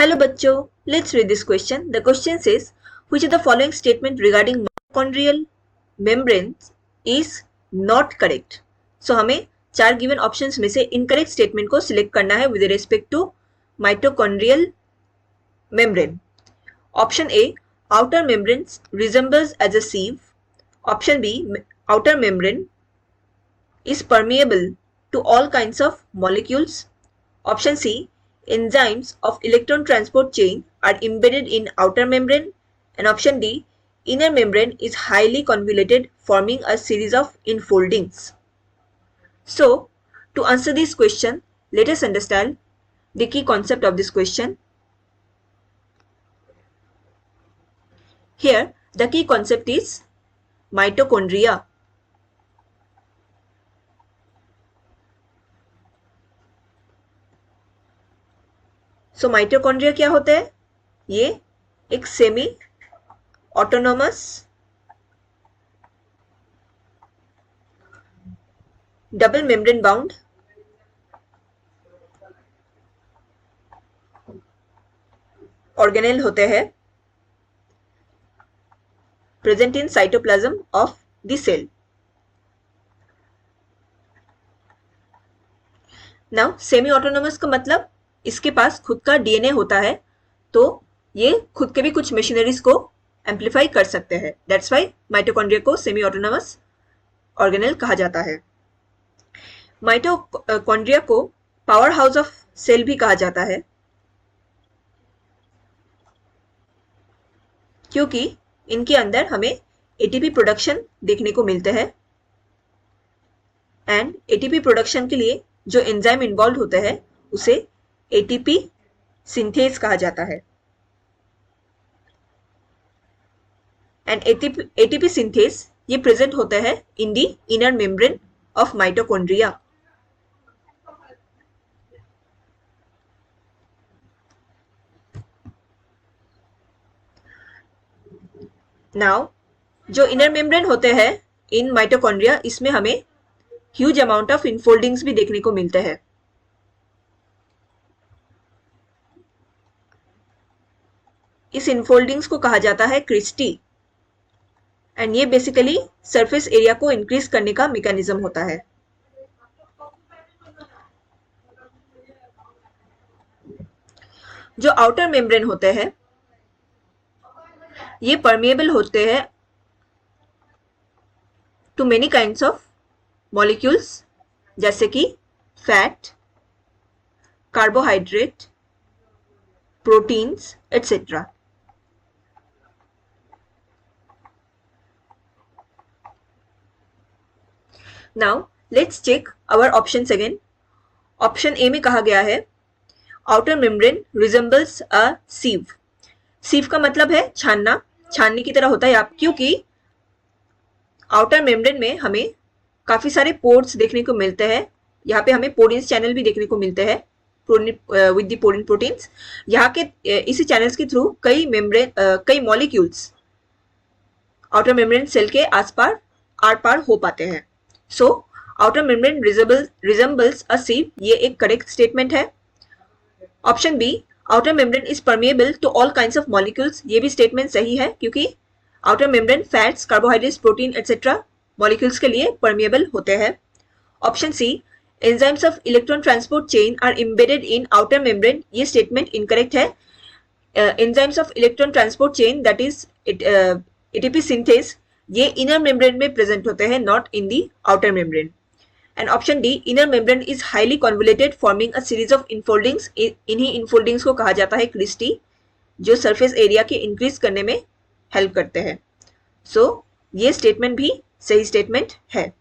Hello बच्चों, let's read this question. The question says, which of the following statement regarding mitochondrial membranes is not correct? So हमें चार given options में से incorrect statement को select करना है with respect to mitochondrial membrane. Option A, outer membrane resembles as a sieve. Option B, outer membrane is permeable to all kinds of molecules. Option C, enzymes of electron transport chain are embedded in outer membrane. And option D, inner membrane is highly convoluted, forming a series of enfoldings. So, to answer this question, let us understand the key concept of this question. Here, the key concept is mitochondria. So mitochondria क्या होता है? ये एक semi autonomous double membrane bound organelle होते हैं present in cytoplasm of the cell. Now semi autonomous का मतलब इसके पास खुद का डीएनए होता है, तो ये खुद के भी कुछ मशीनरीज को एम्पलीफाई कर सकते हैं. दैट्स वाई माइटोकॉन्ड्रिया को सेमी ऑटोनोमस ऑर्गेनेल कहा जाता है. माइटोकॉन्ड्रिया को पावर हाउस ऑफ सेल भी कहा जाता है, क्योंकि इनके अंदर हमें एटीपी प्रोडक्शन देखने को मिलते हैं. एंड एटीपी प्रोडक्शन के लिए जो एंजाइम इन्वॉल्व होते हैं उसे एटीपी सिंथेज कहा जाता है. एंड एटीपी सिंथेज ये प्रेजेंट होता है in the inner membrane of mitochondria. Now जो इनर मेम्ब्रेन होते हैं इन माइटोकॉन्ड्रिया, इसमें हमें ह्यूज अमाउंट ऑफ इनफोल्डिंग्स भी देखने को मिलते हैं. इस इनफोल्डिंग्स को कहा जाता है क्रिस्टी. एंड ये बेसिकली सरफेस एरिया को इंक्रीज करने का मैकेनिज्म होता है. जो आउटर मेम्ब्रेन होते हैं ये परमेएबल होते हैं to many kinds of molecules, जैसे कि fat, carbohydrate, proteins etcetera. Now let's check our options again. Option A में कहा गया है outer membrane resembles a sieve. Sieve का मतलब है छानना, छानने की तरह होता है आप, क्योंकि आउटर मेम्ब्रेन में हमें काफी सारे पोर्स देखने को मिलते हैं. यहाँ पे हमें पोरिन्स चैनल भी देखने को मिलते हैं विद द पोरिन प्रोटीन्स. यहाँ के इसी चैनल्स के थ्रू कई मॉलिक्यूल्स आउटर मेम्ब्रेन सेल के आर पार हो पाते हैं. So outer membrane resembles a sieve, ये एक करेक्ट स्टेटमेंट है. Option B, outer membrane is permeable to all kinds of molecules, ये भी स्टेटमेंट सही है, क्योंकि outer membrane fats, carbohydrates, protein etcetera molecules के लिए परमेएबल होते हैं. Option C, enzymes of electron transport chain are embedded in outer membrane, ये स्टेटमेंट इनकरेक्ट है. Enzymes of electron transport chain that is ATP synthase, ये inner membrane में present होते हैं, not in the outer membrane. And option D, inner membrane is highly convoluted forming a series of infoldings, इन्हीं infoldings को कहा जाता है Christie, जो सरफेस एरिया के इंक्रीज करने में हेल्प करते हैं. सो ये स्टेटमेंट भी सही स्टेटमेंट है.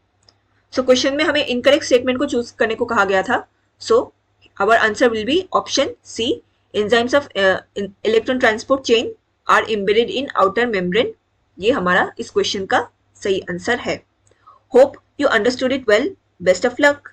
सो क्वेश्चन में हमें इनकरेक्ट स्टेटमेंट को चूज करने को कहा गया था. So our answer will be option C, enzymes of electron transport chain are embedded in outer membrane. ये हमारा इस क्वेश्चन का सही आंसर है. Hope you understood it well. Best of luck.